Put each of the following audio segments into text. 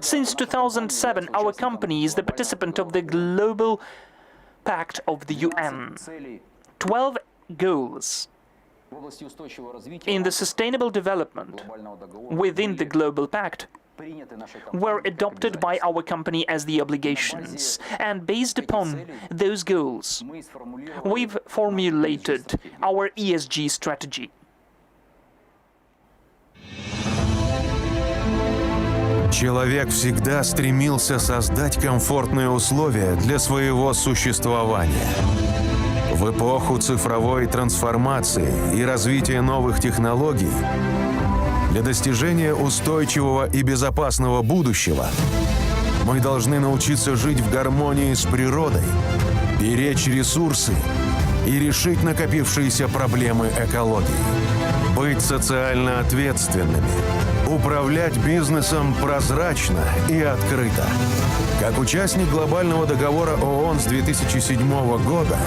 Since 2007, our company is the participant of the Global Pact of the UN. 12 goals in the sustainable development within the Global Pact were adopted by our company as the obligations. And based upon those goals, we've formulated our ESG strategy. Человек всегда стремился создать комфортные условия для своего существования. В эпоху цифровой трансформации и развития новых технологий для достижения устойчивого и безопасного будущего мы должны научиться жить в гармонии с природой, беречь ресурсы и решить накопившиеся проблемы экологии. Быть социально ответственными, управлять бизнесом прозрачно и открыто. Как участник глобального договора ООН с 2007 года,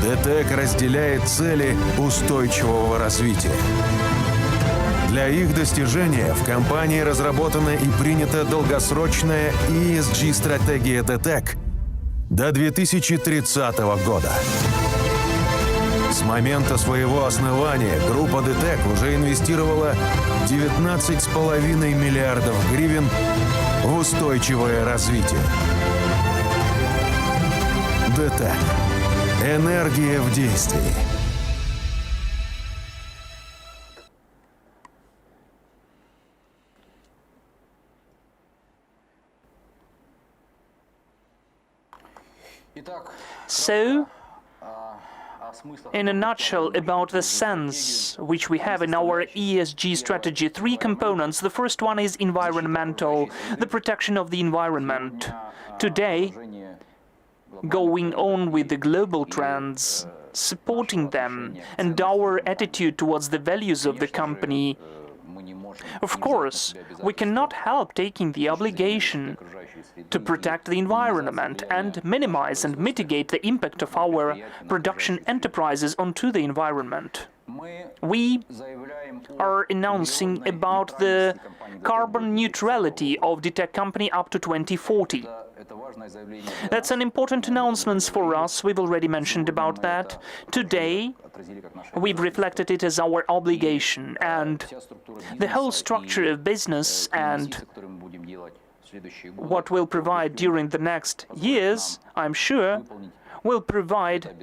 ДТЭК разделяет цели устойчивого развития. Для их достижения в компании разработана и принята долгосрочная ESG стратегия DTEK до 2030 года. С момента своего основания группа DTEK уже инвестировала 19,5 миллиардов гривен в устойчивое развитие. DTEK. Энергия в действии. So, in a nutshell, about the sense which we have in our ESG strategy, three components. The first one is environmental, the protection of the environment. Today, going on with the global trends, supporting them, and our attitude towards the values of the company. Of course, we cannot help taking the obligation to protect the environment and minimize and mitigate the impact of our production enterprises onto the environment. We are announcing about the carbon neutrality of DTEK company up to 2040. That's an important announcement for us. We've already mentioned about that. Today, we've reflected it as our obligation, and the whole structure of business and what we'll provide during the next years, I'm sure, will provide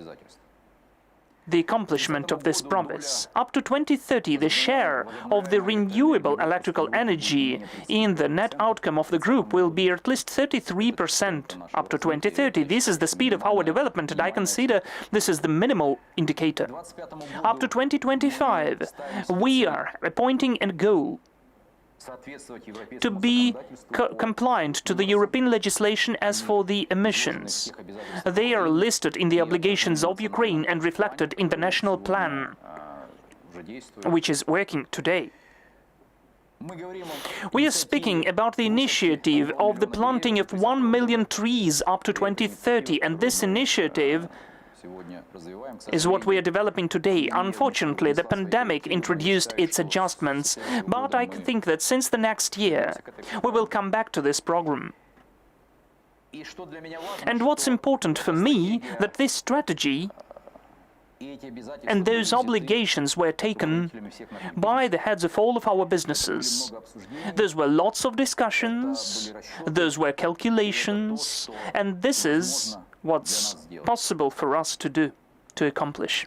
the accomplishment of this promise. Up to 2030, the share of the renewable electrical energy in the net outcome of the group will be at least 33% up to 2030. This is the speed of our development, and I consider this is the minimal indicator. Up to 2025, we are appointing a goal to be compliant to the European legislation as for the emissions. They are listed in the obligations of Ukraine and reflected in the national plan, which is working today. We are speaking about the initiative of the planting of 1 million trees up to 2030, and this initiative is what we are developing today. Unfortunately, the pandemic introduced its adjustments, but I think that since the next year, we will come back to this program. And what's important for me, that this strategy and those obligations were taken by the heads of all of our businesses. There were lots of discussions, there were calculations, and this is what's possible for us to do, to accomplish.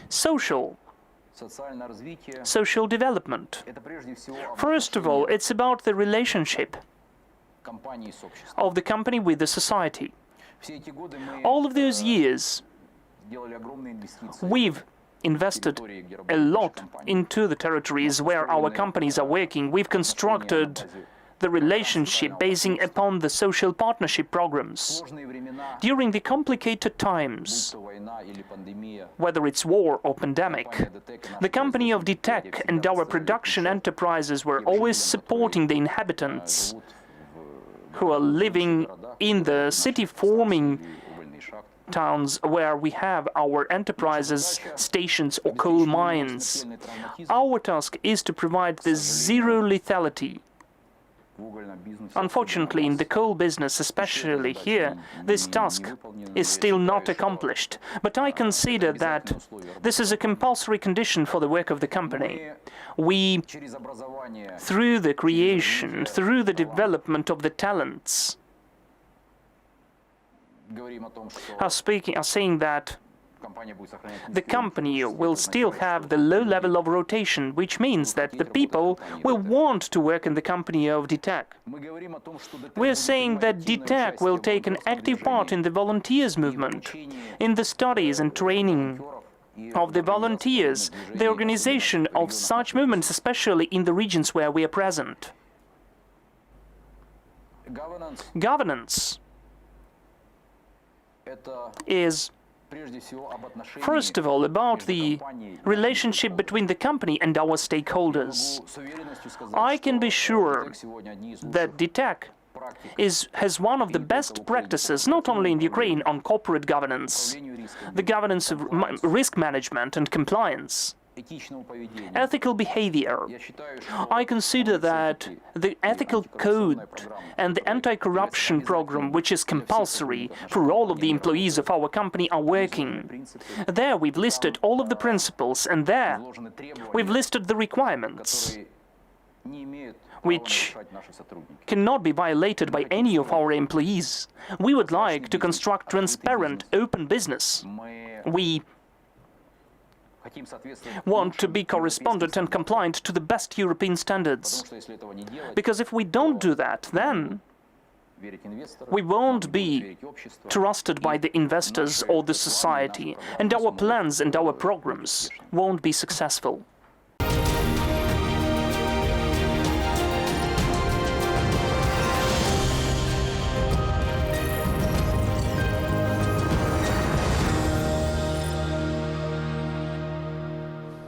Social development. First of all, it's about the relationship of the company with the society. All of those years, we've invested a lot into the territories where our companies are working. We've constructed the relationship basing upon the social partnership programs. During the complicated times, whether it's war or pandemic, the company of DTEK and our production enterprises were always supporting the inhabitants who are living in the city-forming towns where we have our enterprises, stations or coal mines. Our task is to provide this zero lethality. Unfortunately, in the coal business, especially here, this task is still not accomplished. But I consider that this is a compulsory condition for the work of the company. We, through the creation, through the development of the talents, are saying that the company will still have the low level of rotation, which means that the people will want to work in the company of DTEK. We are saying that DTEK will take an active part in the volunteers movement, in the studies and training of the volunteers, the organization of such movements, especially in the regions where we are present. Governance is, first of all, about the relationship between the company and our stakeholders. I can be sure that DTEK has one of the best practices, not only in Ukraine, on corporate governance, the governance of risk management and compliance, ethical behavior. I consider that the ethical code and the anti-corruption program, which is compulsory for all of the employees of our company, are working. There we've listed all of the principles, and there we've listed the requirements which cannot be violated by any of our employees. We would like to construct transparent, open business. We want to be correspondent and compliant to the best European standards. Because if we don't do that, then we won't be trusted by the investors or the society, and our plans and our programs won't be successful.